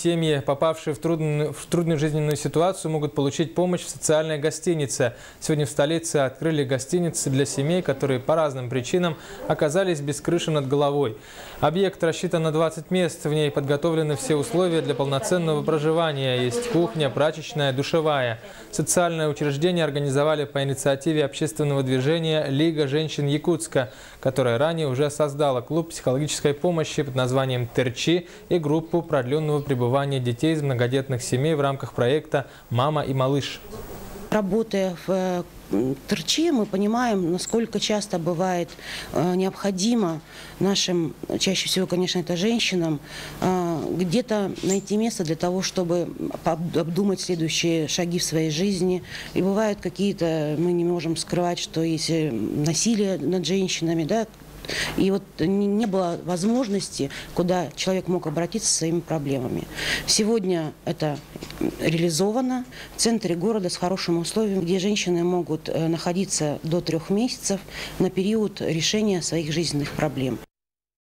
Семьи, попавшие в трудную жизненную ситуацию, могут получить помощь в социальной гостинице. Сегодня в столице открыли гостиницы для семей, которые по разным причинам оказались без крыши над головой. Объект рассчитан на 20 мест. В ней подготовлены все условия для полноценного проживания. Есть кухня, прачечная, душевая. Социальное учреждение организовали по инициативе общественного движения «Лига женщин Якутска», которая ранее уже создала клуб психологической помощи под названием «Терчи» и группу продленного пребывания детей из многодетных семей в рамках проекта «Мама и малыш». Работая в Терчи, мы понимаем, насколько часто бывает необходимо нашим, чаще всего, конечно, это женщинам, где-то найти место для того, чтобы обдумать следующие шаги в своей жизни. И бывают какие-то, мы не можем скрывать, что есть насилие над женщинами, да. И вот не было возможности, куда человек мог обратиться со своими проблемами. Сегодня это реализовано в центре города с хорошими условиями, где женщины могут находиться до 3 месяцев на период решения своих жизненных проблем.